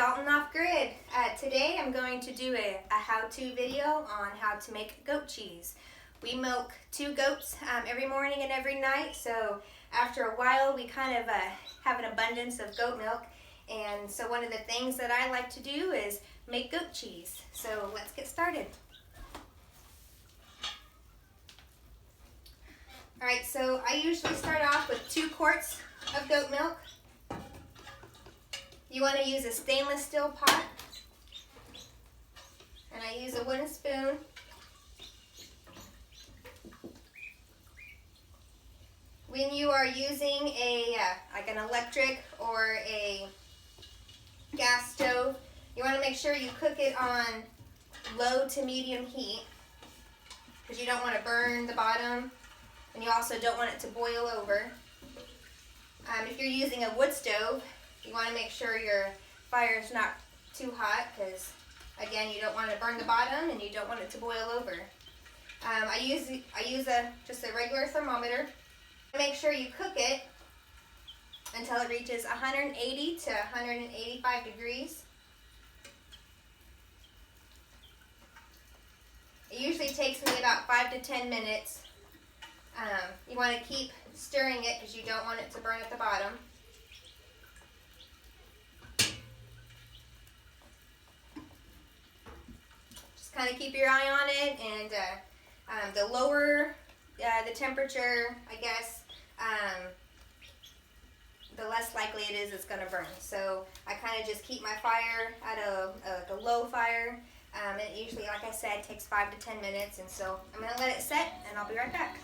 Dalton Off Grid. Today I'm going to do a how-to video on how to make goat cheese. We milk 2 goats every morning and every night, so after a while we kind of have an abundance of goat milk, and so one of the things that I like to do is make goat cheese. So let's get started. Alright, so I usually start off with 2 quarts of goat milk. You want to use a stainless steel pot, and I use a wooden spoon. When you are using like an electric or a gas stove, you want to make sure you cook it on low to medium heat because you don't want to burn the bottom, and you also don't want it to boil over. If you're using a wood stove, you want to make sure your fire is not too hot because, again, you don't want to burn the bottom and you don't want it to boil over. I use just a regular thermometer. Make sure you cook it until it reaches 180 to 185 degrees. It usually takes me about 5 to 10 minutes. You want to keep stirring it because you don't want it to burn at the bottom. Kind of keep your eye on it, and the lower the temperature, I guess, the less likely it is it's going to burn. So I kind of just keep my fire at a low fire, and it usually, like I said, takes 5 to 10 minutes, and so I'm going to let it set, and I'll be right back.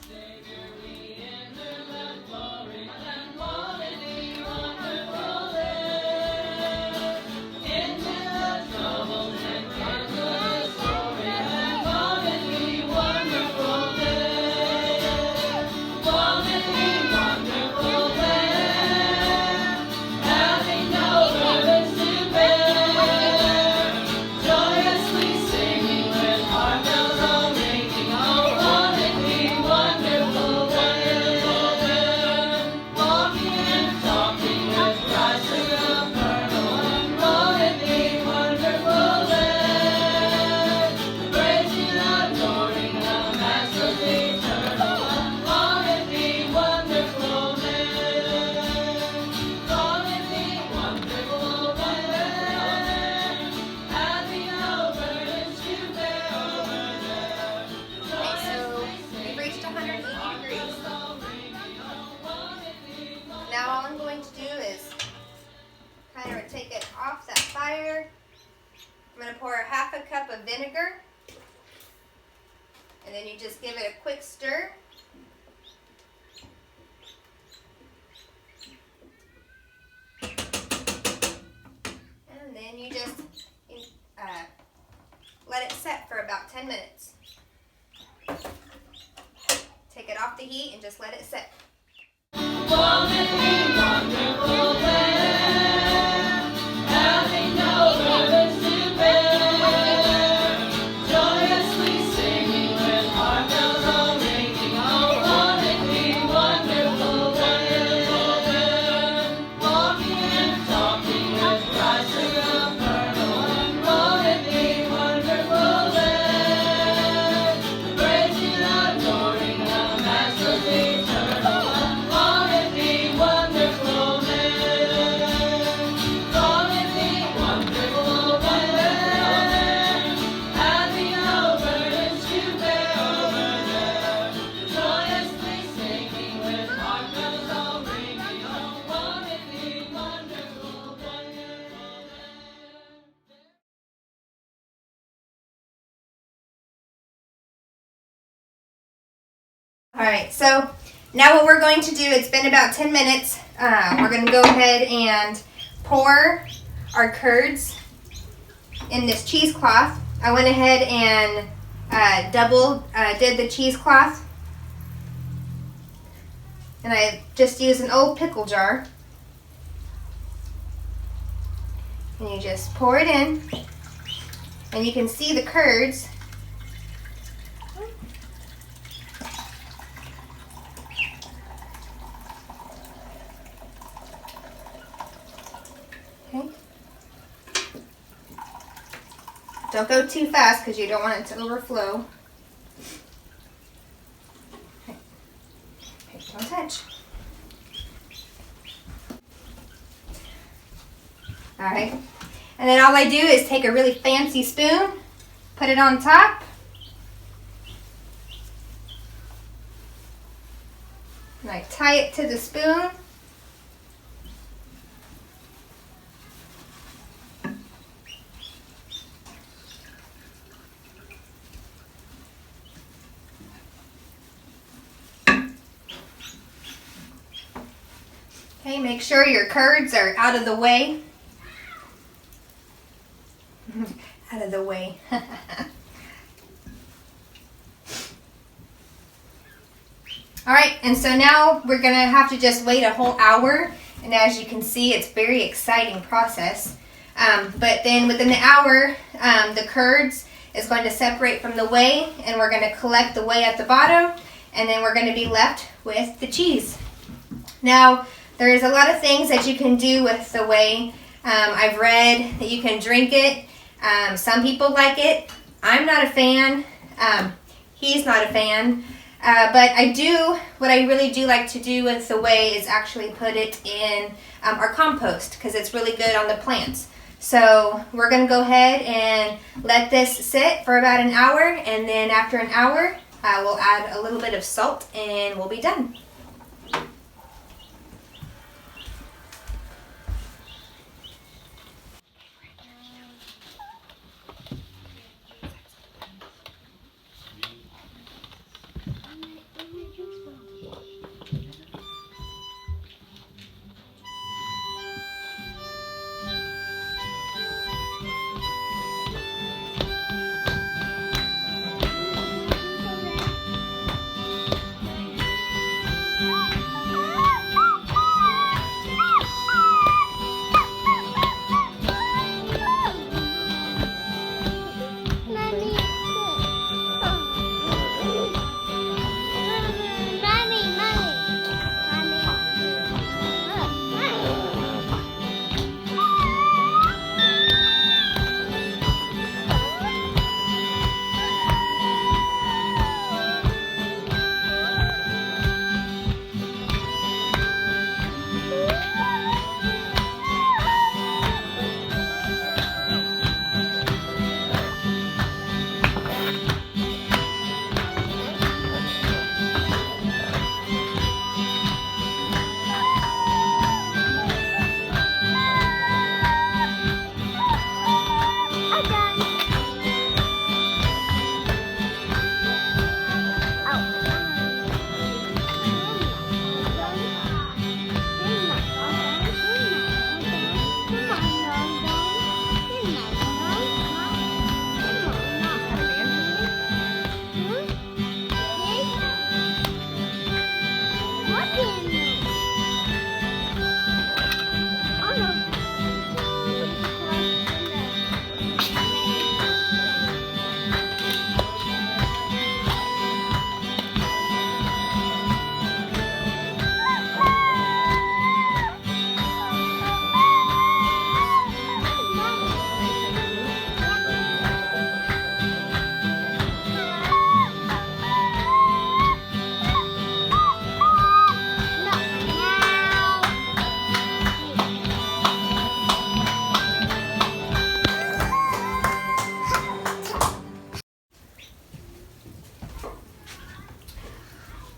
Now all I'm going to do is kind of take it off that fire. I'm going to pour a half a cup of vinegar, and then you just give it a quick stir. And then you just let it set for about 10 minutes. Take it off the heat and just let it set. Wonderful land, having no burdens to bear, joyously singing with heart bells all ringing, oh, wonderful land, walking and talking with Christ eternal, wonderful land, praising, adoring the Master's eternal. Alright, so now what we're going to do, it's been about 10 minutes, we're going to go ahead and pour our curds in this cheesecloth. I went ahead and did the cheesecloth, and I just used an old pickle jar, and you just pour it in, and you can see the curds. Okay. Don't go too fast because you don't want it to overflow. Okay. Don't touch. All right. And then all I do is take a really fancy spoon, put it on top. And I tie it to the spoon. Okay, make sure your curds are out of the way. Out of the way. All right, and so now we're gonna have to just wait a whole hour. And as you can see, it's a very exciting process. But then within the hour, the curds is going to separate from the whey, and we're gonna collect the whey at the bottom, and then we're gonna be left with the cheese. Now, there's a lot of things that you can do with the whey. I've read that you can drink it. Some people like it. I'm not a fan. He's not a fan. But what I really do like to do with the whey is actually put it in our compost because it's really good on the plants. So we're going to go ahead and let this sit for about an hour, and then after an hour we'll add a little bit of salt and we'll be done.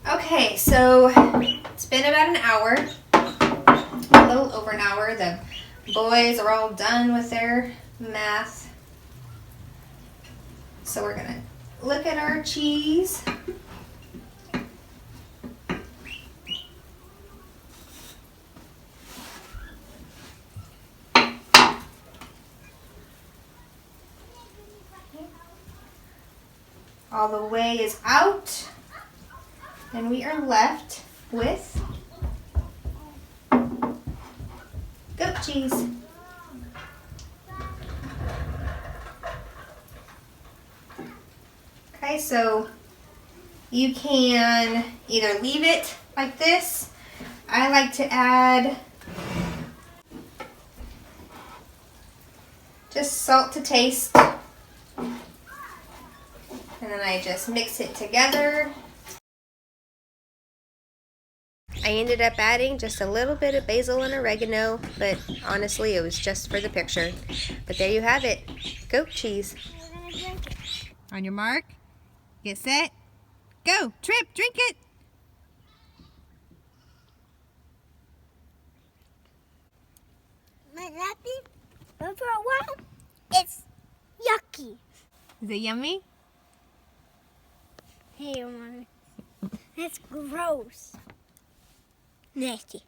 Okay, so it's been about an hour, a little over an hour. The boys are all done with their math. So we're gonna look at our cheese. All the whey is out. And we are left with goat cheese. Okay, so you can either leave it like this. I like to add just salt to taste. And then I just mix it together. I ended up adding just a little bit of basil and oregano, but honestly it was just for the picture. But there you have it, goat cheese. We're gonna drink it. On your mark, get set, go, Trip, drink it. My lappy, but for a while, it's yucky. Is it yummy? Hey, Mom. That's gross. Nasty.